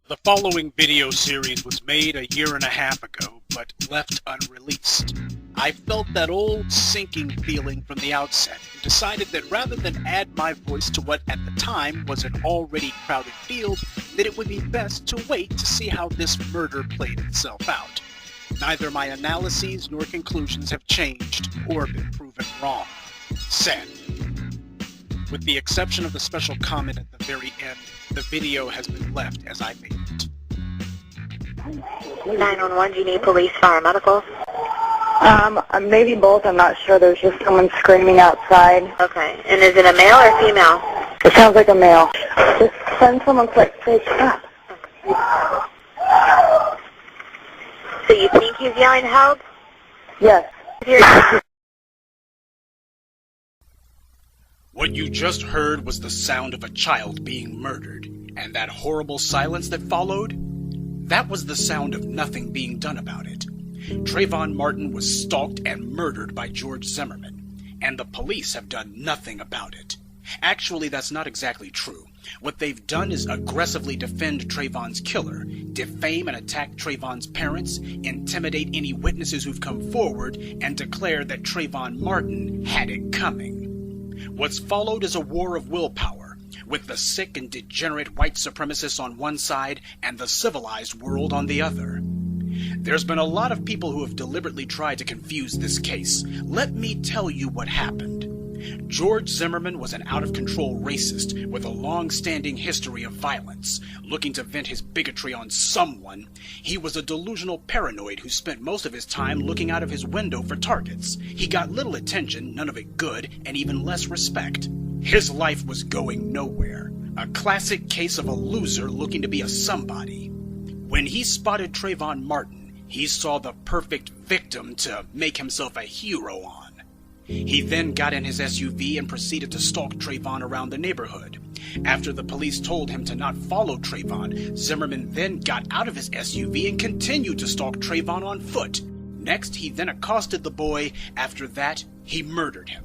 The following video series was made a year and a half ago, but left unreleased. I felt that old sinking feeling from the outset and decided that rather than add my voice to what at the time was an already crowded field, that it would be best to wait to see how this murder played itself out. Neither my analyses nor conclusions have changed or been proven wrong. Sadly. With the exception of the special comment at the very end, the video has been left as I made it. 911, do you need police, fire, medical? Maybe both. I'm not sure. There's just someone screaming outside. Okay. And is it a male or female? It sounds like a male. Just send someone quick. Please stop. So you think he's yelling help? Yes. What you just heard was the sound of a child being murdered, and that horrible silence that followed? That was the sound of nothing being done about it. Trayvon Martin was stalked and murdered by George Zimmerman, and the police have done nothing about it. Actually, that's not exactly true. What they've done is aggressively defend Trayvon's killer, defame and attack Trayvon's parents, intimidate any witnesses who've come forward, and declare that Trayvon Martin had it coming. What's followed is a war of willpower, with the sick and degenerate white supremacists on one side and the civilized world on the other. There's been a lot of people who have deliberately tried to confuse this case. Let me tell you what happened. George Zimmerman was an out-of-control racist with a long-standing history of violence. Looking to vent his bigotry on someone, he was a delusional paranoid who spent most of his time looking out of his window for targets. He got little attention, none of it good, and even less respect. His life was going nowhere. A classic case of a loser looking to be a somebody. When he spotted Trayvon Martin, he saw the perfect victim to make himself a hero on. He then got in his SUV and proceeded to stalk Trayvon around the neighborhood. After the police told him to not follow Trayvon, Zimmerman then got out of his SUV and continued to stalk Trayvon on foot. Next, he then accosted the boy. After that, he murdered him.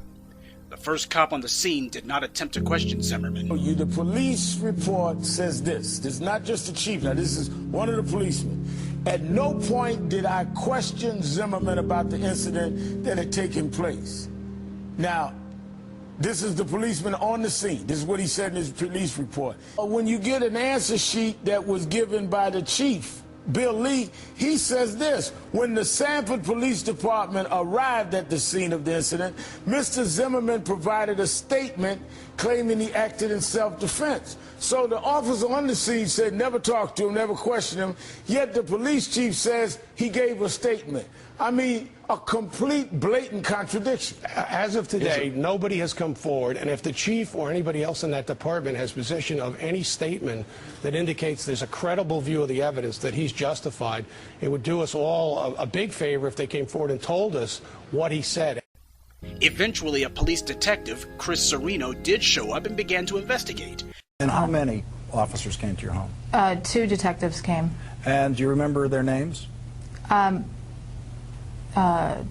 The first cop on the scene did not attempt to question Zimmerman. The police report says this. This is not just the chief. Now, this is one of the policemen. At no point did I question Zimmerman about the incident that had taken place. Now, this is the policeman on the scene. This is what he said in his police report. When you get an answer sheet that was given by the chief, Bill Lee, he says this: when the Sanford Police Department arrived at the scene of the incident, Mr. Zimmerman provided a statement claiming he acted in self-defense. So the officer on the scene said never talk to him, never question him, yet the police chief says he gave a statement. I mean, a complete, blatant contradiction. As of today, nobody has come forward, and if the chief or anybody else in that department has possession of any statement that indicates there's a credible view of the evidence that he's justified, it would do us all a big favor if they came forward and told us what he said. Eventually, a police detective, Chris Serino, did show up and began to investigate. And how many officers came to your home? 2 detectives came. And do you remember their names?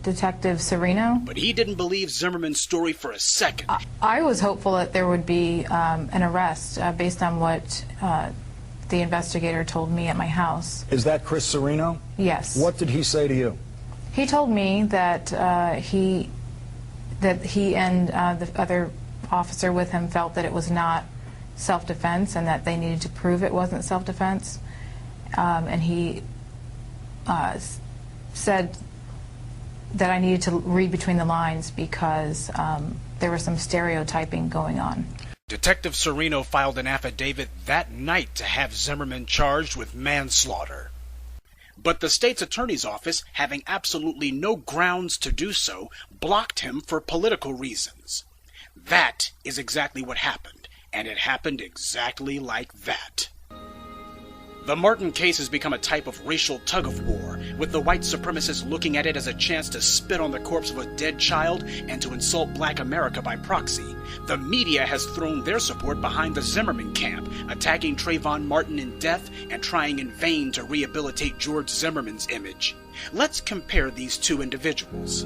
Detective Serino. But he didn't believe Zimmerman's story for a second. I was hopeful that there would be an arrest based on what the investigator told me at my house. Is that Chris Serino? Yes. What did he say to you? He told me that he and the other officer with him felt that it was not self-defense and that they needed to prove it wasn't self-defense. And he said that I needed to read between the lines because there was some stereotyping going on. Detective Serino filed an affidavit that night to have Zimmerman charged with manslaughter. But the state's attorney's office, having absolutely no grounds to do so, blocked him for political reasons. That is exactly what happened, and it happened exactly like that. The Martin case has become a type of racial tug-of-war, with the white supremacists looking at it as a chance to spit on the corpse of a dead child and to insult black America by proxy. The media has thrown their support behind the Zimmerman camp, attacking Trayvon Martin in death and trying in vain to rehabilitate George Zimmerman's image. Let's compare these two individuals.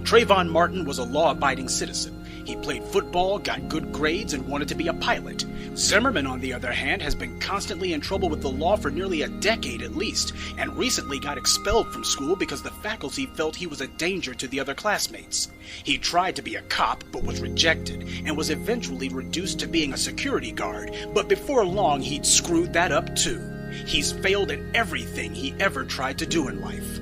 Trayvon Martin was a law-abiding citizen. He played football, got good grades, and wanted to be a pilot. Zimmerman, on the other hand, has been constantly in trouble with the law for nearly a decade at least, and recently got expelled from school because the faculty felt he was a danger to the other classmates. He tried to be a cop, but was rejected, and was eventually reduced to being a security guard, but before long he'd screwed that up too. He's failed at everything he ever tried to do in life.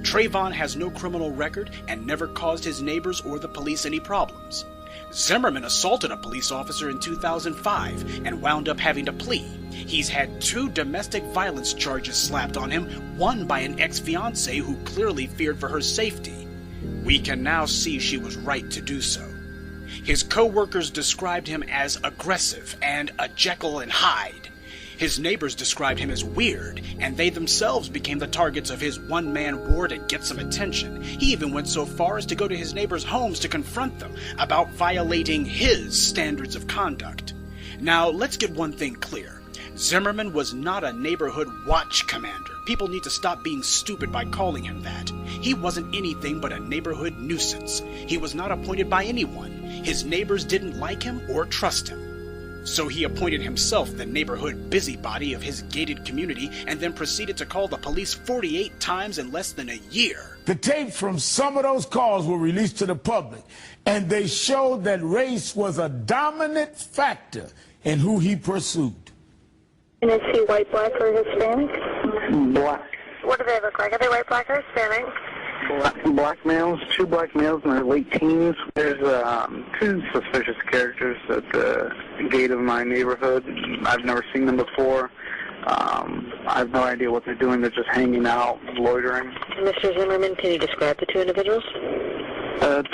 Trayvon has no criminal record and never caused his neighbors or the police any problems. Zimmerman assaulted a police officer in 2005 and wound up having to plea. He's had 2 domestic violence charges slapped on him, one by an ex-fiancée who clearly feared for her safety. We can now see she was right to do so. His co-workers described him as aggressive and a Jekyll and Hyde. His neighbors described him as weird, and they themselves became the targets of his one-man war to get some attention. He even went so far as to go to his neighbors' homes to confront them about violating his standards of conduct. Now, let's get one thing clear. Zimmerman was not a neighborhood watch commander. People need to stop being stupid by calling him that. He wasn't anything but a neighborhood nuisance. He was not appointed by anyone. His neighbors didn't like him or trust him. So he appointed himself the neighborhood busybody of his gated community and then proceeded to call the police 48 times in less than a year. The tapes from some of those calls were released to the public, and they showed that race was a dominant factor in who he pursued. And is he white, black, or Hispanic? Black. What do they look like? Are they white, black, or Hispanic? Black males, 2 black males in their late teens. There's 2 suspicious characters at the gate of my neighborhood. I've never seen them before. I have no idea what they're doing. They're just hanging out, loitering. Mr. Zimmerman, can you describe the 2 individuals?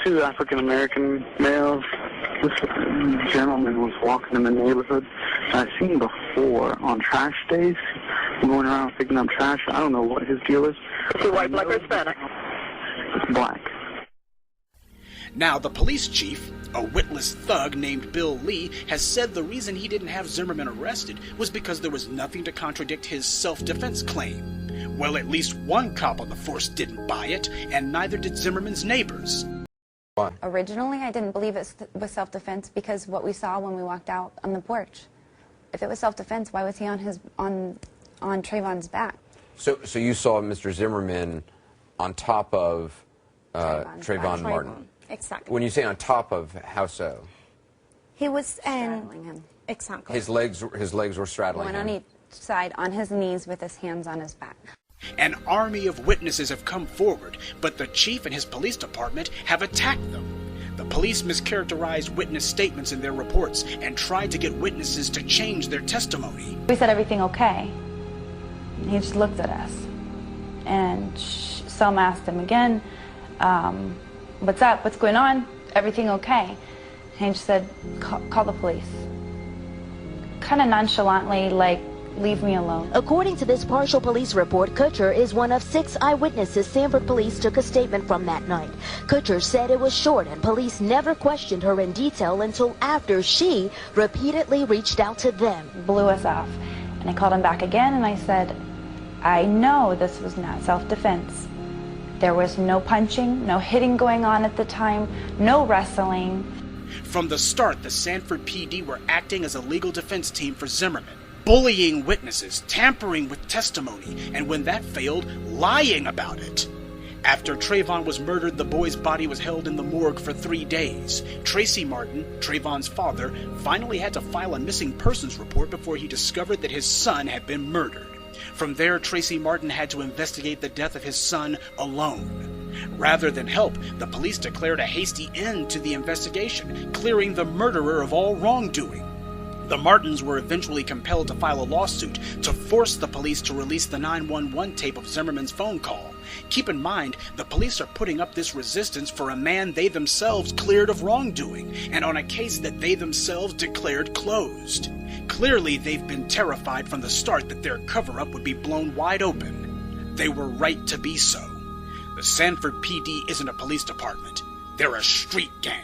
2 African-American males. This gentleman was walking in the neighborhood. I've seen him before on trash days, going around picking up trash. I don't know what his deal is. Is he white, black, or Hispanic? It's black. Now, the police chief, a witless thug named Bill Lee, has said the reason he didn't have Zimmerman arrested was because there was nothing to contradict his self-defense claim. Well, at least one cop on the force didn't buy it, and neither did Zimmerman's neighbors. Why? Originally, I didn't believe it was self-defense because what we saw when we walked out on the porch. If it was self-defense, why was he on Trayvon's back? So you saw Mr. Zimmerman on top of Trayvon Martin. Exactly. When you say on top of, how so? He was straddling him. Exactly. His legs were straddling him. One on each side, on his knees with his hands on his back. An army of witnesses have come forward, but the chief and his police department have attacked them. The police mischaracterized witness statements in their reports and tried to get witnesses to change their testimony. We said everything okay. He just looked at us. And Selma asked him again, what's up? What's going on? Everything okay? And he just said, call the police. Kind of nonchalantly, like, leave me alone. According to this partial police report, Kutcher is one of 6 eyewitnesses Sanford police took a statement from that night. Kutcher said it was short and police never questioned her in detail until after she repeatedly reached out to them. Blew us off. And I called him back again and I said, I know this was not self-defense. There was no punching, no hitting going on at the time, no wrestling. From the start, the Sanford PD were acting as a legal defense team for Zimmerman, bullying witnesses, tampering with testimony, and when that failed, lying about it. After Trayvon was murdered, the boy's body was held in the morgue for 3 days. Tracy Martin, Trayvon's father, finally had to file a missing persons report before he discovered that his son had been murdered. From there, Tracy Martin had to investigate the death of his son alone. Rather than help, the police declared a hasty end to the investigation, clearing the murderer of all wrongdoing. The Martins were eventually compelled to file a lawsuit to force the police to release the 911 tape of Zimmerman's phone call. Keep in mind, the police are putting up this resistance for a man they themselves cleared of wrongdoing, and on a case that they themselves declared closed. Clearly, they've been terrified from the start that their cover-up would be blown wide open. They were right to be so. The Sanford PD isn't a police department. They're a street gang.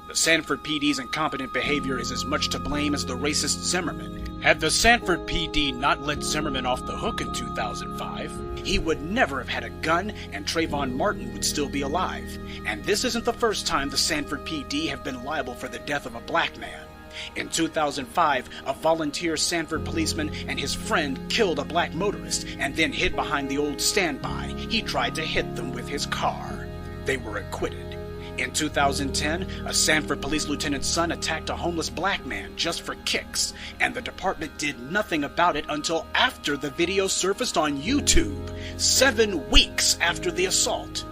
The Sanford PD's incompetent behavior is as much to blame as the racist Zimmerman. Had the Sanford PD not let Zimmerman off the hook in 2005, he would never have had a gun and Trayvon Martin would still be alive. And this isn't the first time the Sanford PD have been liable for the death of a black man. In 2005, a volunteer Sanford policeman and his friend killed a black motorist and then hid behind the old standby. He tried to hit them with his car. They were acquitted. In 2010, a Sanford police lieutenant's son attacked a homeless black man just for kicks, and the department did nothing about it until after the video surfaced on YouTube, 7 weeks after the assault.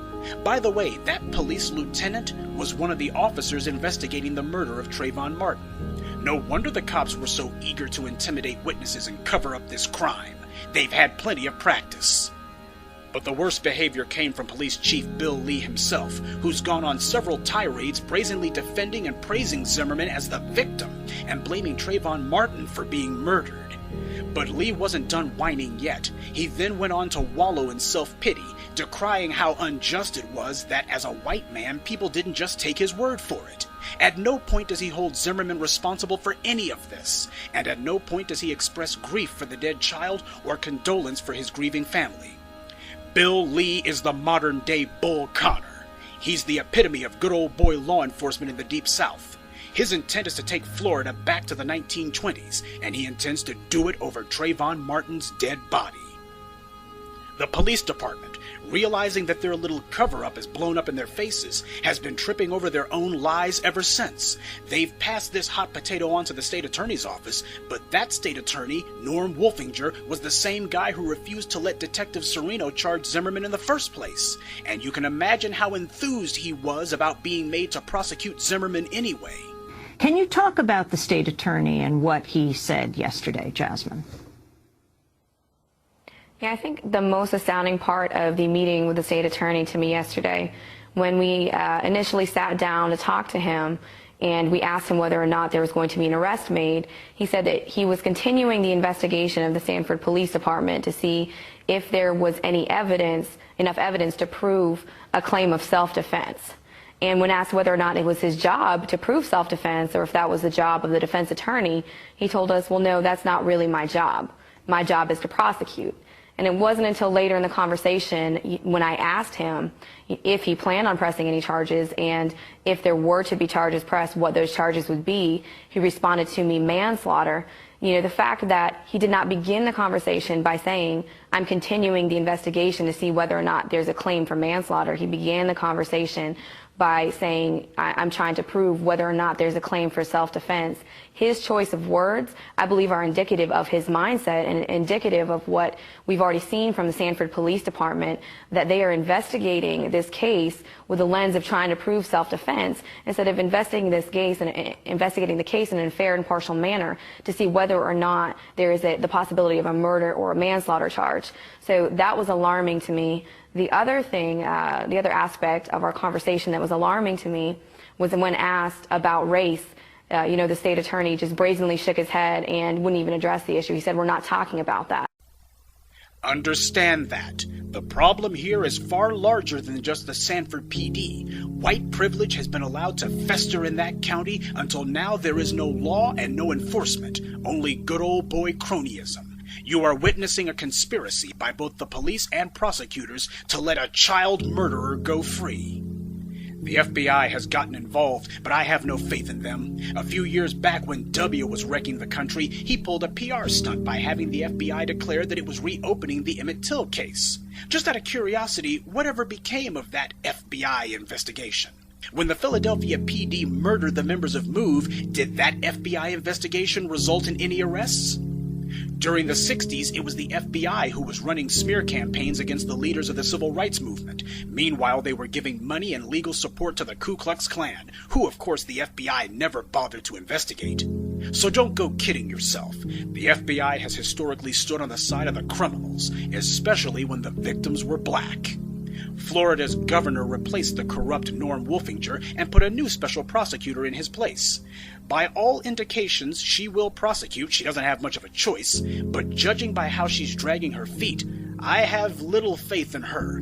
By the way, that police lieutenant was one of the officers investigating the murder of Trayvon Martin. No wonder the cops were so eager to intimidate witnesses and cover up this crime. They've had plenty of practice. But the worst behavior came from Police Chief Bill Lee himself, who's gone on several tirades brazenly defending and praising Zimmerman as the victim and blaming Trayvon Martin for being murdered. But Lee wasn't done whining yet. He then went on to wallow in self-pity, decrying how unjust it was that as a white man, people didn't just take his word for it. At no point does he hold Zimmerman responsible for any of this, and at no point does he express grief for the dead child or condolence for his grieving family. Bill Lee is the modern-day Bull Connor. He's the epitome of good old boy law enforcement in the Deep South. His intent is to take Florida back to the 1920s, and he intends to do it over Trayvon Martin's dead body. The police department, realizing that their little cover-up is blown up in their faces, has been tripping over their own lies ever since. They've passed this hot potato on to the state attorney's office, but that state attorney, Norm Wolfinger, was the same guy who refused to let Detective Serino charge Zimmerman in the first place. And you can imagine how enthused he was about being made to prosecute Zimmerman anyway. Can you talk about the state attorney and what he said yesterday, Jasmine? Yeah, I think the most astounding part of the meeting with the state attorney to me yesterday, when we initially sat down to talk to him and we asked him whether or not there was going to be an arrest made, he said that he was continuing the investigation of the Sanford Police Department to see if there was any evidence, enough evidence to prove a claim of self-defense. And when asked whether or not it was his job to prove self-defense or if that was the job of the defense attorney, he told us, well, no, that's not really my job. My job is to prosecute. And it wasn't until later in the conversation when I asked him if he planned on pressing any charges and if there were to be charges pressed, what those charges would be, he responded to me manslaughter. You know, the fact that he did not begin the conversation by saying, I'm continuing the investigation to see whether or not there's a claim for manslaughter. He began the conversation by saying, I'm trying to prove whether or not there's a claim for self-defense. His choice of words, I believe, are indicative of his mindset and indicative of what we've already seen from the Sanford Police Department, that they are investigating this case with a lens of trying to prove self-defense instead of investigating this case and investigating the case in a fair and impartial manner to see whether or not there is the possibility of a murder or a manslaughter charge. So that was alarming to me. The other thing, the other aspect of our conversation that was alarming to me was when asked about race, the state attorney just brazenly shook his head and wouldn't even address the issue. He said, we're not talking about that. Understand that. The problem here is far larger than just the Sanford PD. White privilege has been allowed to fester in that county until now there is no law and no enforcement, only good old boy cronyism. You are witnessing a conspiracy by both the police and prosecutors to let a child murderer go free. The FBI has gotten involved, but I have no faith in them. A few years back when W was wrecking the country, he pulled a PR stunt by having the FBI declare that it was reopening the Emmett Till case. Just out of curiosity, whatever became of that FBI investigation? When the Philadelphia PD murdered the members of MOVE, did that FBI investigation result in any arrests? During the 60s, it was the FBI who was running smear campaigns against the leaders of the civil rights movement. Meanwhile, they were giving money and legal support to the Ku Klux Klan, who, of course, the FBI never bothered to investigate. So don't go kidding yourself. The FBI has historically stood on the side of the criminals, especially when the victims were black. Florida's governor replaced the corrupt Norm Wolfinger and put a new special prosecutor in his place. By all indications, she will prosecute. She doesn't have much of a choice, but judging by how she's dragging her feet, I have little faith in her.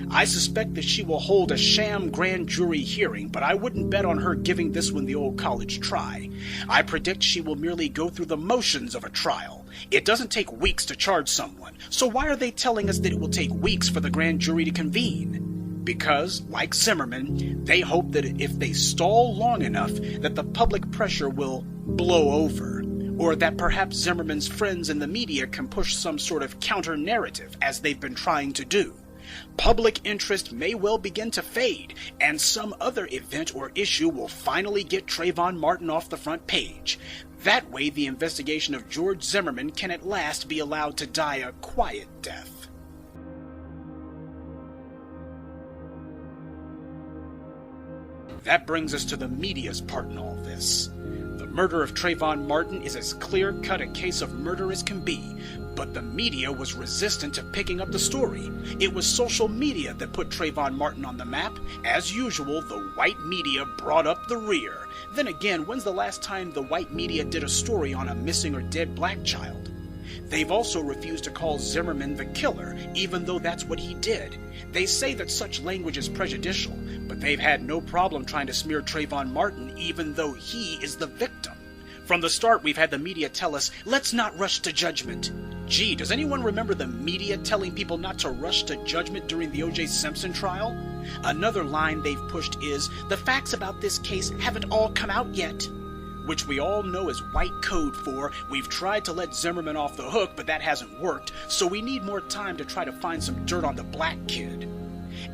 I suspect that she will hold a sham grand jury hearing, but I wouldn't bet on her giving this one the old college try. I predict she will merely go through the motions of a trial. It doesn't take weeks to charge someone, so why are they telling us that it will take weeks for the grand jury to convene? Because, like Zimmerman, they hope that if they stall long enough, that the public pressure will blow over. Or that perhaps Zimmerman's friends in the media can push some sort of counter-narrative, as they've been trying to do. Public interest may well begin to fade, and some other event or issue will finally get Trayvon Martin off the front page. That way, the investigation of George Zimmerman can at last be allowed to die a quiet death. That brings us to the media's part in all this. The murder of Trayvon Martin is as clear-cut a case of murder as can be, but the media was resistant to picking up the story. It was social media that put Trayvon Martin on the map. As usual, the white media brought up the rear. Then again, when's the last time the white media did a story on a missing or dead black child? They've also refused to call Zimmerman the killer, even though that's what he did. They say that such language is prejudicial, but they've had no problem trying to smear Trayvon Martin, even though he is the victim. From the start, we've had the media tell us, let's not rush to judgment. Gee, does anyone remember the media telling people not to rush to judgment during the O.J. Simpson trial? Another line they've pushed is, the facts about this case haven't all come out yet. Which we all know is white code for, we've tried to let Zimmerman off the hook, but that hasn't worked, so we need more time to try to find some dirt on the black kid.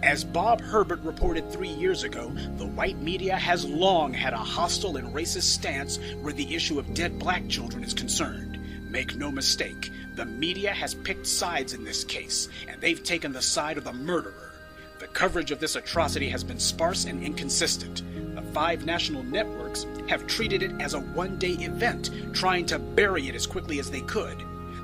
As Bob Herbert reported 3 years ago, the white media has long had a hostile and racist stance where the issue of dead black children is concerned. Make no mistake, the media has picked sides in this case, and they've taken the side of the murderer. The coverage of this atrocity has been sparse and inconsistent. The 5 national networks have treated it as a one-day event, trying to bury it as quickly as they could.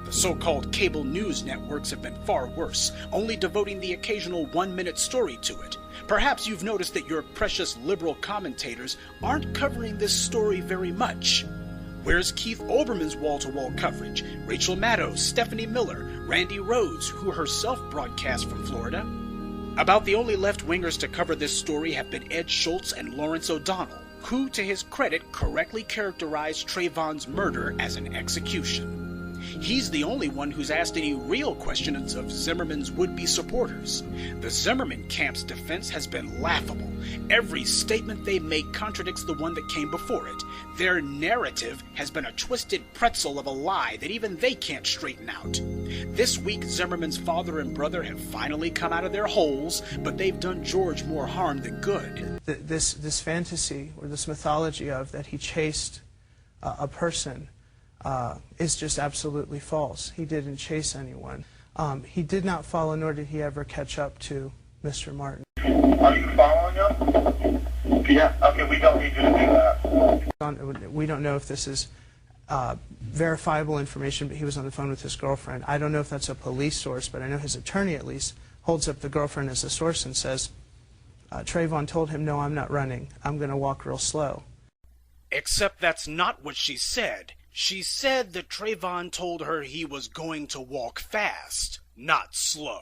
The so-called cable news networks have been far worse, only devoting the occasional one-minute story to it. Perhaps you've noticed that your precious liberal commentators aren't covering this story very much. Where's Keith Olbermann's wall-to-wall coverage? Rachel Maddow, Stephanie Miller, Randy Rhodes, who herself broadcast from Florida? About the only left-wingers to cover this story have been Ed Schultz and Lawrence O'Donnell, who, to his credit, correctly characterized Trayvon's murder as an execution. He's the only one who's asked any real questions of Zimmerman's would-be supporters. The Zimmerman camp's defense has been laughable. Every statement they make contradicts the one that came before it. Their narrative has been a twisted pretzel of a lie that even they can't straighten out. This week, Zimmerman's father and brother have finally come out of their holes, but they've done George more harm than good. This fantasy, or this mythology of that he chased a person is just absolutely false. He didn't chase anyone. He did not follow, nor did he ever catch up to Mr. Martin. Are you following him? Yeah. Okay, we don't need you to do that. We don't know if this is verifiable information, but he was on the phone with his girlfriend. I don't know if that's a police source, but I know his attorney at least holds up the girlfriend as a source and says, Trayvon told him, no, I'm not running. I'm going to walk real slow. Except that's not what she said. She said that Trayvon told her he was going to walk fast, not slow.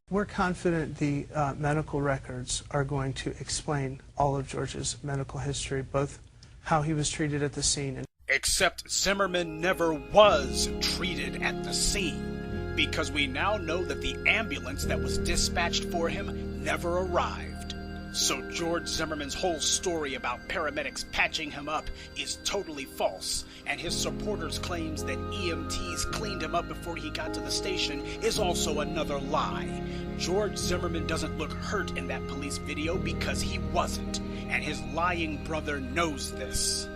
We're confident the medical records are going to explain all of George's medical history, both how he was treated at the scene and... Except Zimmerman never was treated at the scene, because we now know that the ambulance that was dispatched for him never arrived. So George Zimmerman's whole story about paramedics patching him up is totally false, and his supporters' claims that EMTs cleaned him up before he got to the station is also another lie. George Zimmerman doesn't look hurt in that police video because he wasn't, and his lying brother knows this.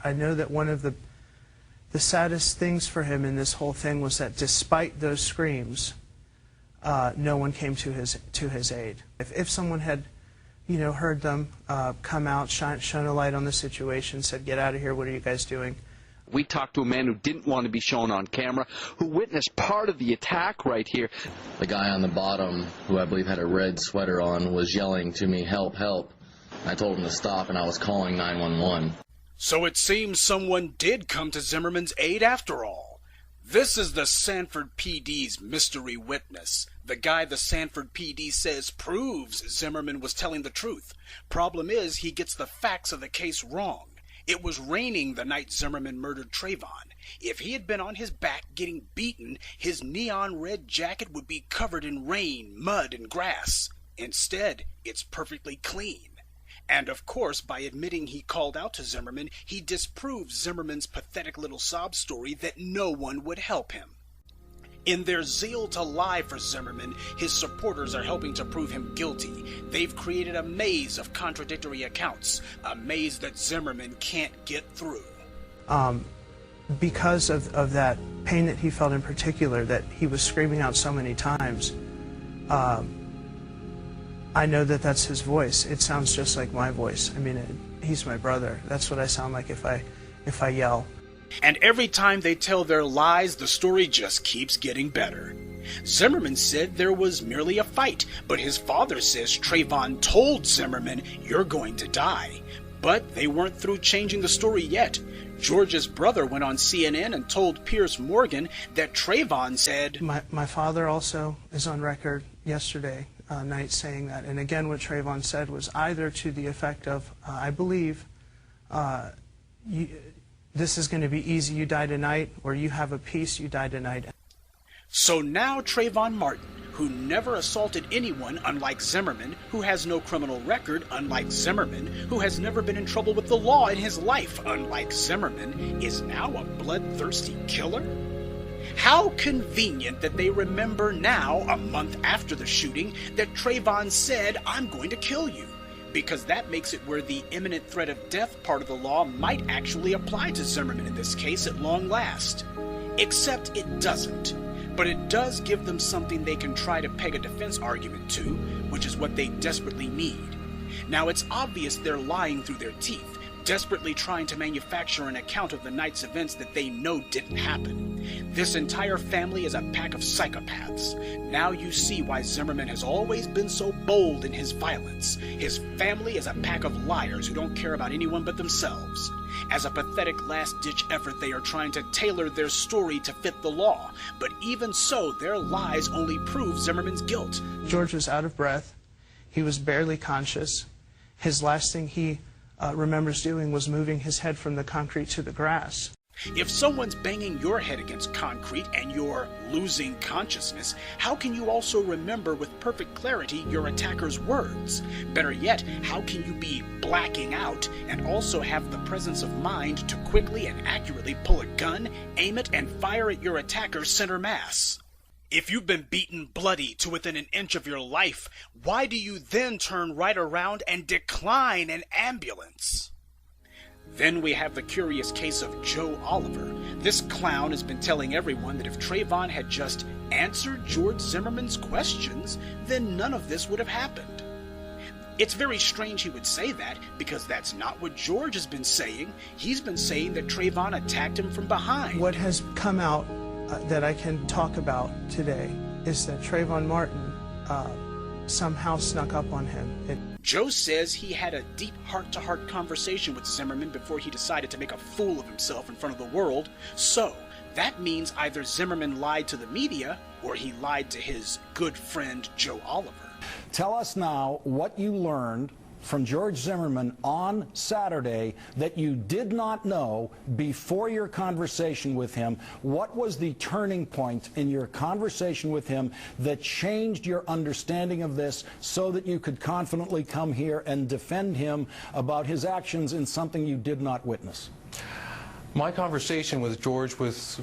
I know that one of the saddest things for him in this whole thing was that despite those screams, no one came to his aid. If someone had, you know, heard them come out, shone a light on the situation, said, get out of here, what are you guys doing? We talked to a man who didn't want to be shown on camera, who witnessed part of the attack right here. The guy on the bottom, who I believe had a red sweater on, was yelling to me, help, help. I told him to stop, and I was calling 911. So it seems someone did come to Zimmerman's aid after all. This is the Sanford PD's mystery witness. The guy the Sanford PD says proves Zimmerman was telling the truth. Problem is, he gets the facts of the case wrong. It was raining the night Zimmerman murdered Trayvon. If he had been on his back getting beaten, his neon red jacket would be covered in rain, mud, and grass. Instead, it's perfectly clean. And of course, by admitting he called out to Zimmerman, he disproves Zimmerman's pathetic little sob story that no one would help him. In their zeal to lie for Zimmerman, his supporters are helping to prove him guilty. They've created a maze of contradictory accounts, a maze that Zimmerman can't get through. Because of that pain that he felt in particular, that he was screaming out so many times, I know that that's his voice. It sounds just like my voice. I mean, he's my brother. That's what I sound like if I yell. And every time they tell their lies, the story just keeps getting better. Zimmerman said there was merely a fight, but his father says Trayvon told Zimmerman, "You're going to die." But they weren't through changing the story yet. George's brother went on CNN and told Piers Morgan that Trayvon said... My father also is on record yesterday night saying that. And again, what Trayvon said was either to the effect of, I believe this is going to be easy, you die tonight, or you have a peace, you die tonight. So now Trayvon Martin, who never assaulted anyone unlike Zimmerman, who has no criminal record unlike Zimmerman, who has never been in trouble with the law in his life unlike Zimmerman, is now a bloodthirsty killer? How convenient that they remember now, a month after the shooting, that Trayvon said, "I'm going to kill you." Because that makes it where the imminent threat of death part of the law might actually apply to Zimmerman in this case at long last. Except it doesn't. But it does give them something they can try to peg a defense argument to, which is what they desperately need. Now it's obvious they're lying through their teeth, desperately trying to manufacture an account of the night's events that they know didn't happen. This entire family is a pack of psychopaths. Now you see why Zimmerman has always been so bold in his violence. His family is a pack of liars who don't care about anyone but themselves. As a pathetic last-ditch effort, they are trying to tailor their story to fit the law. But even so, their lies only prove Zimmerman's guilt. George was out of breath. He was barely conscious. His last thing he remembers doing was moving his head from the concrete to the grass. If someone's banging your head against concrete and you're losing consciousness, how can you also remember with perfect clarity your attacker's words? Better yet, how can you be blacking out and also have the presence of mind to quickly and accurately pull a gun, aim it, and fire at your attacker center mass? If you've been beaten bloody to within an inch of your life, why do you then turn right around and decline an ambulance? Then we have the curious case of Joe Oliver. This clown has been telling everyone that if Trayvon had just answered George Zimmerman's questions, then none of this would have happened. It's very strange he would say that, because that's not what George has been saying. He's been saying that Trayvon attacked him from behind. What has come out that I can talk about today is that Trayvon Martin somehow snuck up on him. Joe says he had a deep heart-to-heart conversation with Zimmerman before he decided to make a fool of himself in front of the world. So, that means either Zimmerman lied to the media or he lied to his good friend Joe Oliver. Tell us now what you learned from George Zimmerman on Saturday that you did not know before your conversation with him. What was the turning point in your conversation with him that changed your understanding of this so that you could confidently come here and defend him about his actions in something you did not witness? My conversation with George was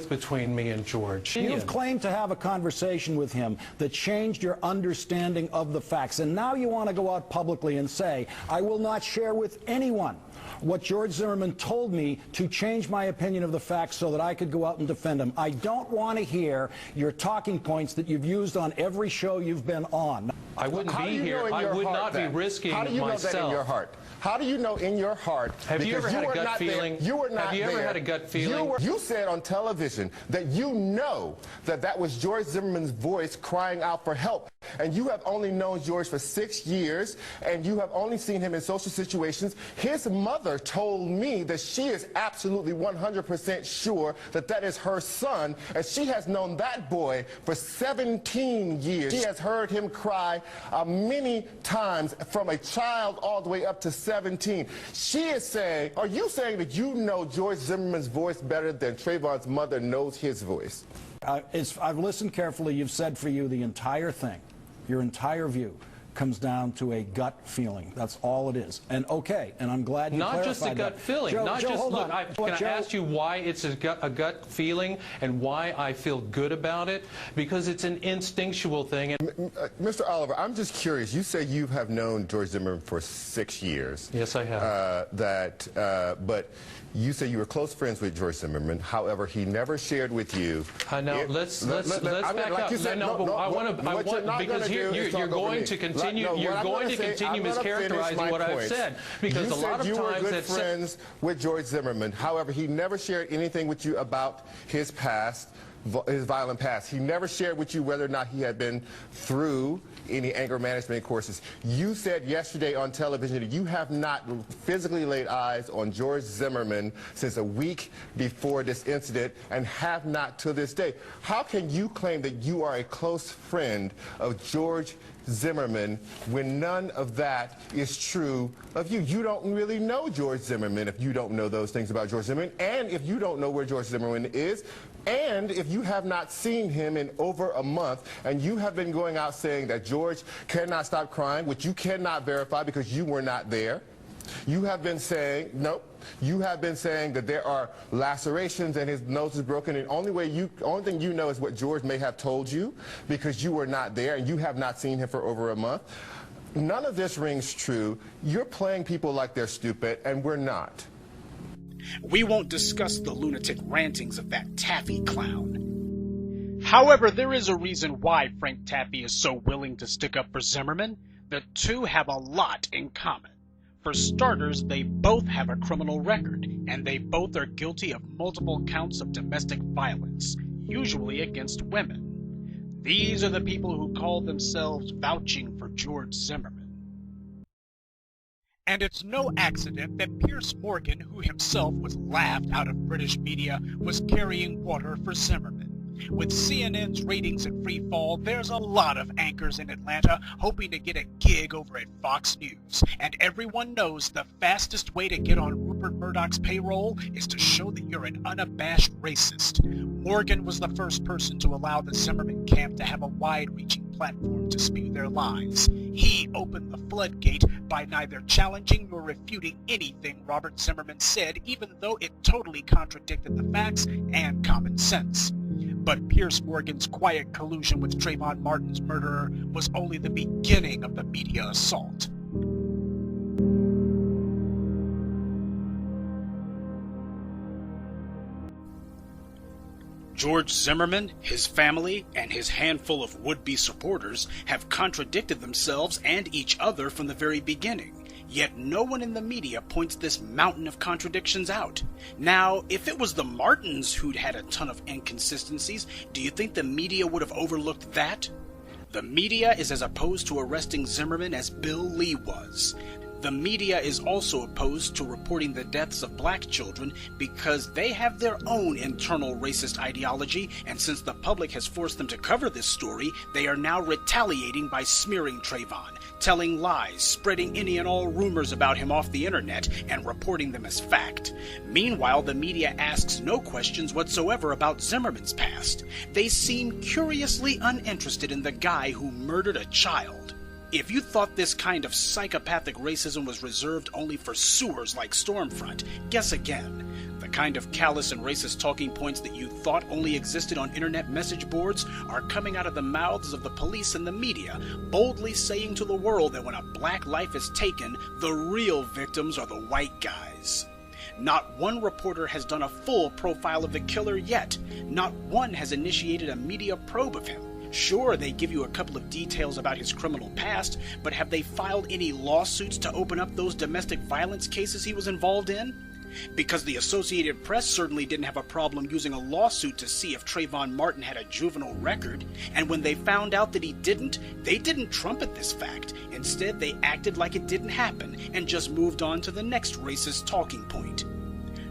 between me and George. You've claimed to have a conversation with him that changed your understanding of the facts, and now you want to go out publicly and say, I will not share with anyone what George Zimmerman told me to change my opinion of the facts so that I could go out and defend him. I don't want to hear your talking points that you've used on every show you've been on. I wouldn't be here. I would not be risking myself. How do you know that in your heart? How do you know in your heart? Have you ever had a gut feeling? You were not there. Have you ever had a gut feeling? You said on television that you know that was George Zimmerman's voice crying out for help. And you have only known George for 6 years, and you have only seen him in social situations. His mother told me that she is absolutely 100% sure that is her son, and she has known that boy for 17 years. She has heard him cry many times from a child all the way up to 17. She is saying, are you saying that you know George Zimmerman's voice better than Trayvon's mother knows his voice? I've listened carefully. You've said for you the entire thing, your entire view comes down to a gut feeling. That's all it is. And okay, and I'm glad you clarified that. Not just a gut feeling. Joe, not Joe, just, look, can I ask you why it's a gut feeling and why I feel good about it? Because it's an instinctual thing. Mr. Oliver, I'm just curious. You say you have known George Zimmerman for 6 years. Yes, I have. But you say you were close friends with George Zimmerman. However, he never shared with you. No, let's back up. I want because you're going to continue. You're going to continue mischaracterizing what I've said, because a lot of times you were good friends with George Zimmerman. However, he never shared anything with you about his past, his violent past. He never shared with you whether or not he had been through any anger management courses. You said yesterday on television that you have not physically laid eyes on George Zimmerman since a week before this incident and have not to this day. How can you claim that you are a close friend of George Zimmerman when none of that is true of you? You don't really know George Zimmerman if you don't know those things about George Zimmerman, and if you don't know where George Zimmerman is, and if you have not seen him in over a month, and you have been going out saying that George cannot stop crying, which you cannot verify because you were not there. You have been saying, nope, you have been saying that there are lacerations and his nose is broken, and only thing you know is what George may have told you because you were not there and you have not seen him for over a month. None of this rings true. You're playing people like they're stupid, and we're not. We won't discuss the lunatic rantings of that Taffy clown. However, there is a reason why Frank Taffy is so willing to stick up for Zimmerman. The two have a lot in common. For starters, they both have a criminal record, and they both are guilty of multiple counts of domestic violence, usually against women. These are the people who call themselves vouching for George Zimmerman. And it's no accident that Piers Morgan, who himself was laughed out of British media, was carrying water for Zimmerman. With CNN's ratings in free fall, there's a lot of anchors in Atlanta hoping to get a gig over at Fox News. And everyone knows the fastest way to get on Rupert Murdoch's payroll is to show that you're an unabashed racist. Morgan was the first person to allow the Zimmerman camp to have a wide-reaching platform to spew their lies. He opened the floodgate by neither challenging nor refuting anything Robert Zimmerman said, even though it totally contradicted the facts and common sense. But Piers Morgan's quiet collusion with Trayvon Martin's murderer was only the beginning of the media assault. George Zimmerman, his family, and his handful of would-be supporters have contradicted themselves and each other from the very beginning. Yet no one in the media points this mountain of contradictions out. Now, if it was the Martins who'd had a ton of inconsistencies, do you think the media would have overlooked that? The media is as opposed to arresting Zimmerman as Bill Lee was. The media is also opposed to reporting the deaths of black children because they have their own internal racist ideology, and since the public has forced them to cover this story, they are now retaliating by smearing Trayvon, telling lies, spreading any and all rumors about him off the internet, and reporting them as fact. Meanwhile, the media asks no questions whatsoever about Zimmerman's past. They seem curiously uninterested in the guy who murdered a child. If you thought this kind of psychopathic racism was reserved only for sewers like Stormfront, guess again. The kind of callous and racist talking points that you thought only existed on internet message boards are coming out of the mouths of the police and the media, boldly saying to the world that when a black life is taken, the real victims are the white guys. Not one reporter has done a full profile of the killer yet. Not one has initiated a media probe of him. Sure, they give you a couple of details about his criminal past, but have they filed any lawsuits to open up those domestic violence cases he was involved in? Because the Associated Press certainly didn't have a problem using a lawsuit to see if Trayvon Martin had a juvenile record, and when they found out that he didn't, they didn't trumpet this fact. Instead, they acted like it didn't happen and just moved on to the next racist talking point.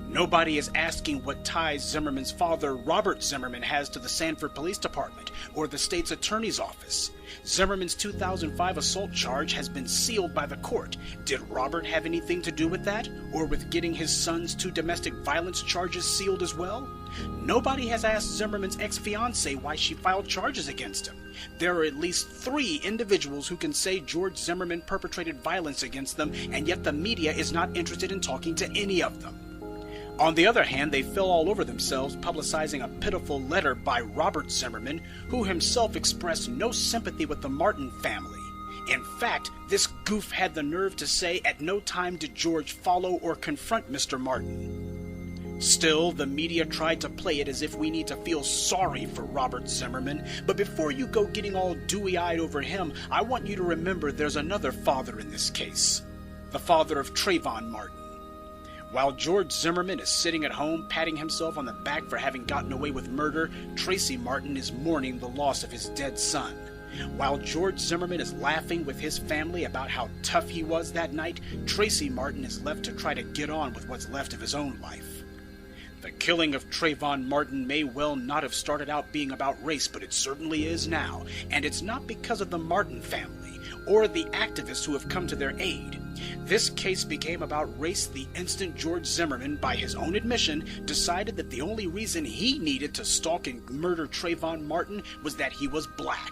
Nobody is asking what ties Zimmerman's father, Robert Zimmerman, has to the Sanford Police Department or the state's attorney's office. Zimmerman's 2005 assault charge has been sealed by the court. Did Robert have anything to do with that, or with getting his son's 2 domestic violence charges sealed as well? Nobody has asked Zimmerman's ex-fiancée why she filed charges against him. There are at least 3 individuals who can say George Zimmerman perpetrated violence against them, and yet the media is not interested in talking to any of them. On the other hand, they fell all over themselves publicizing a pitiful letter by Robert Zimmerman, who himself expressed no sympathy with the Martin family. In fact, this goof had the nerve to say at no time did George follow or confront Mr. Martin. Still, the media tried to play it as if we need to feel sorry for Robert Zimmerman, but before you go getting all dewy-eyed over him, I want you to remember there's another father in this case. The father of Trayvon Martin. While George Zimmerman is sitting at home patting himself on the back for having gotten away with murder, Tracy Martin is mourning the loss of his dead son. While George Zimmerman is laughing with his family about how tough he was that night, Tracy Martin is left to try to get on with what's left of his own life. The killing of Trayvon Martin may well not have started out being about race, but it certainly is now, and it's not because of the Martin family or the activists who have come to their aid. This case became about race the instant George Zimmerman, by his own admission, decided that the only reason he needed to stalk and murder Trayvon Martin was that he was black.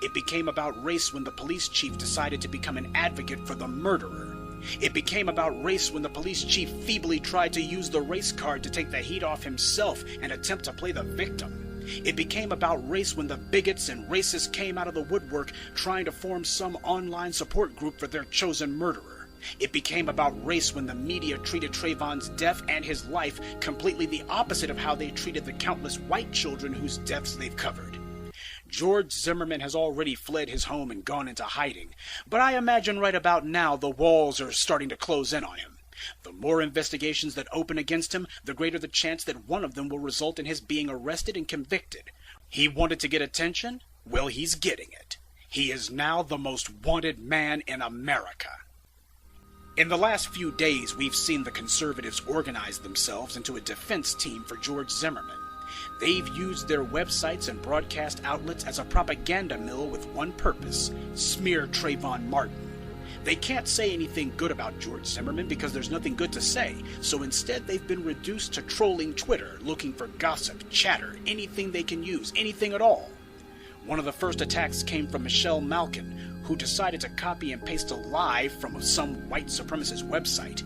It became about race when the police chief decided to become an advocate for the murderer. It became about race when the police chief feebly tried to use the race card to take the heat off himself and attempt to play the victim. It became about race when the bigots and racists came out of the woodwork trying to form some online support group for their chosen murderer. It became about race when the media treated Trayvon's death and his life completely the opposite of how they treated the countless white children whose deaths they've covered. George Zimmerman has already fled his home and gone into hiding, but I imagine right about now the walls are starting to close in on him. The more investigations that open against him, the greater the chance that one of them will result in his being arrested and convicted. He wanted to get attention? Well, he's getting it. He is now the most wanted man in America. In the last few days, we've seen the conservatives organize themselves into a defense team for George Zimmerman. They've used their websites and broadcast outlets as a propaganda mill with one purpose: smear Trayvon Martin. They can't say anything good about George Zimmerman because there's nothing good to say, so instead they've been reduced to trolling Twitter, looking for gossip, chatter, anything they can use, anything at all. One of the first attacks came from Michelle Malkin, who decided to copy and paste a lie from some white supremacist website.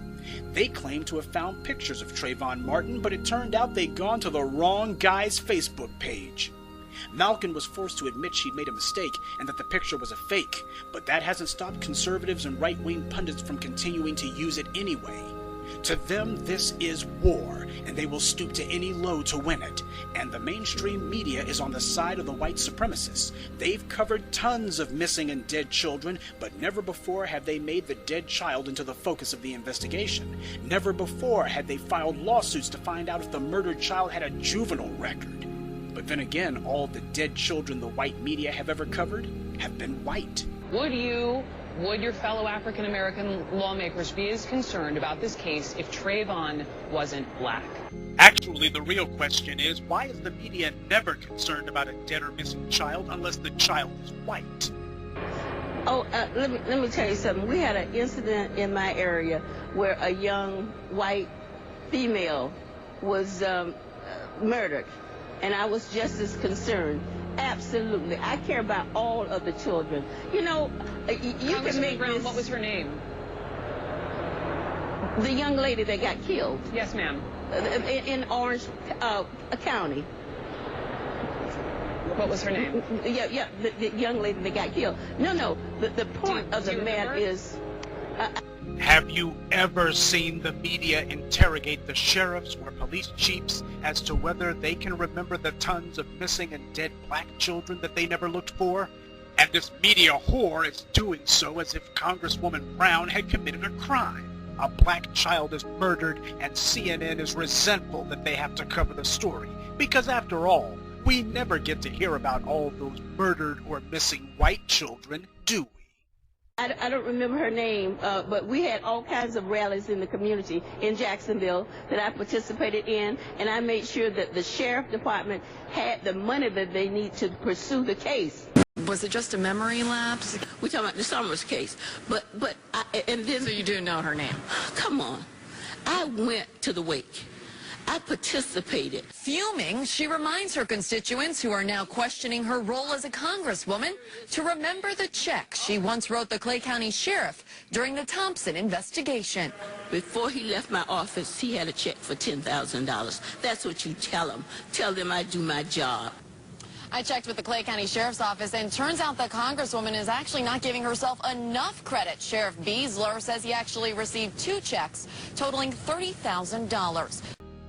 They claimed to have found pictures of Trayvon Martin, but it turned out they'd gone to the wrong guy's Facebook page. Malkin was forced to admit she'd made a mistake and that the picture was a fake, but that hasn't stopped conservatives and right-wing pundits from continuing to use it anyway. To them, this is war, and they will stoop to any low to win it. And the mainstream media is on the side of the white supremacists. They've covered tons of missing and dead children, but never before have they made the dead child into the focus of the investigation. Never before had they filed lawsuits to find out if the murdered child had a juvenile record. But then again, all the dead children the white media have ever covered have been white. Would your fellow African-American lawmakers be as concerned about this case if Trayvon wasn't black? Actually, the real question is, why is the media never concerned about a dead or missing child unless the child is white? Let me tell you something. We had an incident in my area where a young white female was murdered, and I was just as concerned. Absolutely. I care about all of the children. You know, you can make Brown, this... what was her name? The young lady that got killed. Yes, ma'am. In Orange County. What was her name? Yeah, the young lady that got killed. No, the point of the matter is... Have you ever seen the media interrogate the sheriffs or police chiefs as to whether they can remember the tons of missing and dead black children that they never looked for? And this media whore is doing so as if Congresswoman Brown had committed a crime. A black child is murdered, and CNN is resentful that they have to cover the story. Because after all, we never get to hear about all those murdered or missing white children, do we? I don't remember her name, but we had all kinds of rallies in the community in Jacksonville that I participated in, and I made sure that the sheriff department had the money that they need to pursue the case. Was it just a memory lapse? We're talking about the Summers case, and then... So you do know her name? Come on. I went to the wake. I participated. Fuming, she reminds her constituents who are now questioning her role as a congresswoman to remember the check she once wrote the Clay County sheriff during the Thompson investigation. Before he left my office, he had a check for $10,000. That's what you tell him. Tell them I do my job. I checked with the Clay County Sheriff's Office, and turns out the congresswoman is actually not giving herself enough credit. Sheriff Beasler says he actually received 2 checks totaling $30,000.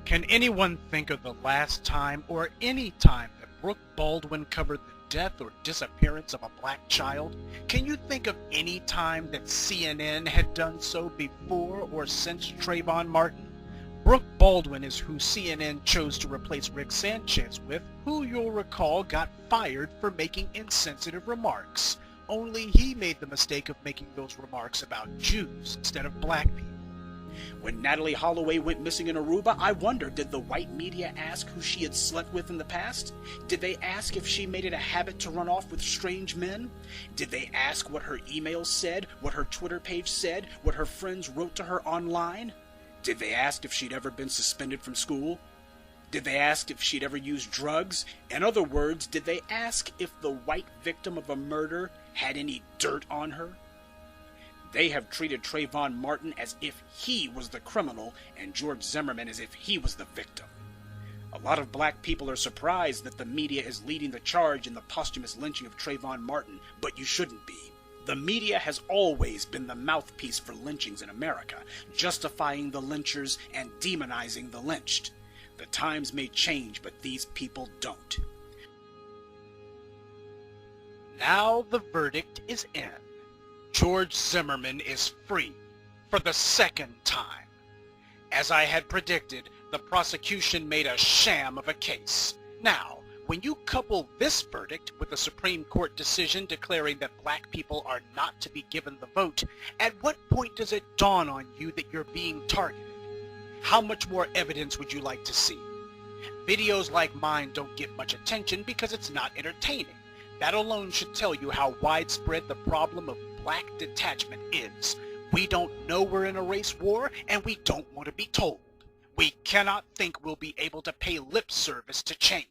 Can anyone think of the last time or any time that Brooke Baldwin covered the death or disappearance of a black child? Can you think of any time that CNN had done so before or since Trayvon Martin? Brooke Baldwin is who CNN chose to replace Rick Sanchez with, who you'll recall got fired for making insensitive remarks. Only he made the mistake of making those remarks about Jews instead of black people. When Natalie Holloway went missing in Aruba, I wondered, did the white media ask who she had slept with in the past? Did they ask if she made it a habit to run off with strange men? Did they ask what her emails said, what her Twitter page said, what her friends wrote to her online? Did they ask if she'd ever been suspended from school? Did they ask if she'd ever used drugs? In other words, did they ask if the white victim of a murder had any dirt on her? They have treated Trayvon Martin as if he was the criminal and George Zimmerman as if he was the victim. A lot of black people are surprised that the media is leading the charge in the posthumous lynching of Trayvon Martin, but you shouldn't be. The media has always been the mouthpiece for lynchings in America, justifying the lynchers and demonizing the lynched. The times may change, but these people don't. Now the verdict is in. George Zimmerman is free for the second time. As I had predicted, the prosecution made a sham of a case. Now, when you couple this verdict with the Supreme Court decision declaring that black people are not to be given the vote, at what point does it dawn on you that you're being targeted? How much more evidence would you like to see? Videos like mine don't get much attention because it's not entertaining. That alone should tell you how widespread the problem of black detachment is. We don't know we're in a race war, and we don't want to be told. We cannot think we'll be able to pay lip service to change.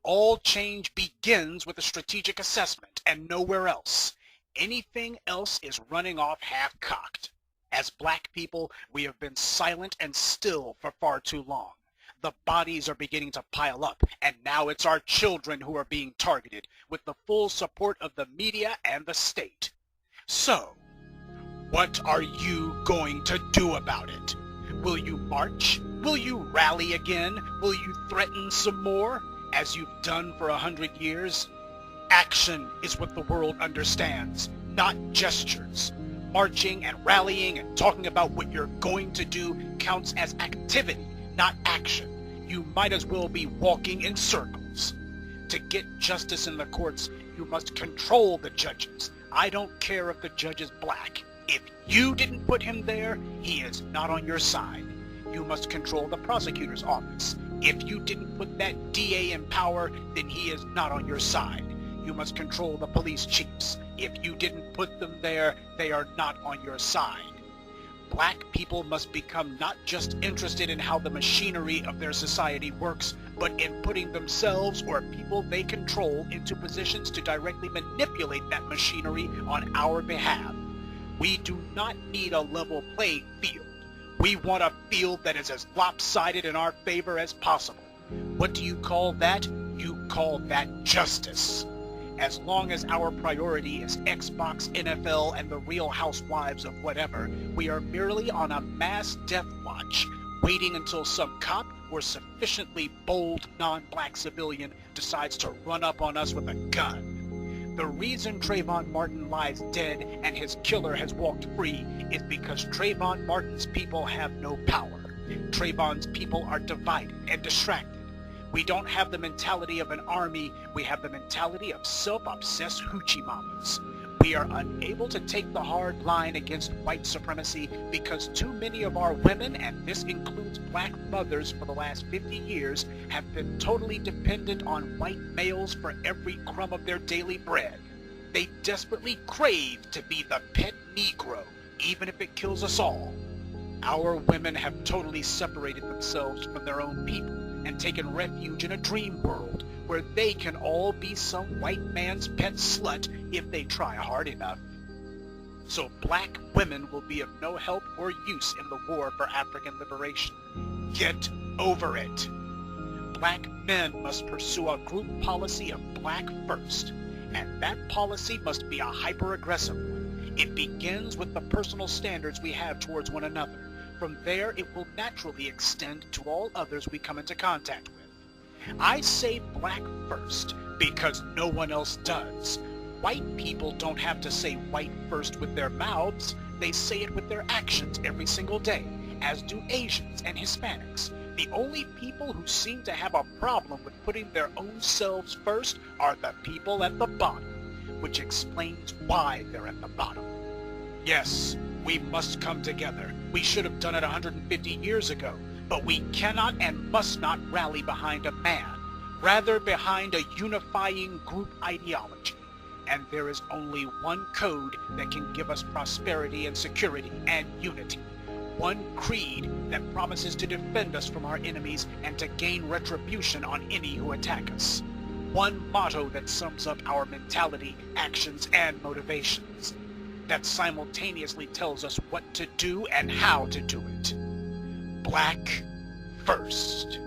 All change begins with a strategic assessment and nowhere else. Anything else is running off half-cocked. As black people, we have been silent and still for far too long. The bodies are beginning to pile up, and now it's our children who are being targeted, with the full support of the media and the state. So, what are you going to do about it? Will you march? Will you rally again? Will you threaten some more, as you've done for 100 years? Action is what the world understands, not gestures. Marching and rallying and talking about what you're going to do counts as activity, not action. You might as well be walking in circles. To get justice in the courts, you must control the judges. I don't care if the judge is black. If you didn't put him there, he is not on your side. You must control the prosecutor's office. If you didn't put that DA in power, then he is not on your side. You must control the police chiefs. If you didn't put them there, they are not on your side. Black people must become not just interested in how the machinery of their society works, but in putting themselves or people they control into positions to directly manipulate that machinery on our behalf. We do not need a level playing field. We want a field that is as lopsided in our favor as possible. What do you call that? You call that justice. As long as our priority is Xbox, NFL, and the Real Housewives of whatever, we are merely on a mass death watch, waiting until some cop or sufficiently bold non-black civilian decides to run up on us with a gun. The reason Trayvon Martin lies dead and his killer has walked free is because Trayvon Martin's people have no power. Trayvon's people are divided and distracted. We don't have the mentality of an army, we have the mentality of self-obsessed hoochie mamas. We are unable to take the hard line against white supremacy because too many of our women, and this includes black mothers for the last 50 years, have been totally dependent on white males for every crumb of their daily bread. They desperately crave to be the pet Negro, even if it kills us all. Our women have totally separated themselves from their own people and taken refuge in a dream world where they can all be some white man's pet slut if they try hard enough. So black women will be of no help or use in the war for African liberation. Get over it. Black men must pursue a group policy of black first, and that policy must be a hyper-aggressive one. It begins with the personal standards we have towards one another. From there, it will naturally extend to all others we come into contact with. I say black first because no one else does. White people don't have to say white first with their mouths. They say it with their actions every single day, as do Asians and Hispanics. The only people who seem to have a problem with putting their own selves first are the people at the bottom, which explains why they're at the bottom. Yes, we must come together. We should have done it 150 years ago, but we cannot and must not rally behind a man, rather behind a unifying group ideology. And there is only one code that can give us prosperity and security and unity. One creed that promises to defend us from our enemies and to gain retribution on any who attack us. One motto that sums up our mentality, actions, and motivations. That simultaneously tells us what to do and how to do it. Black first.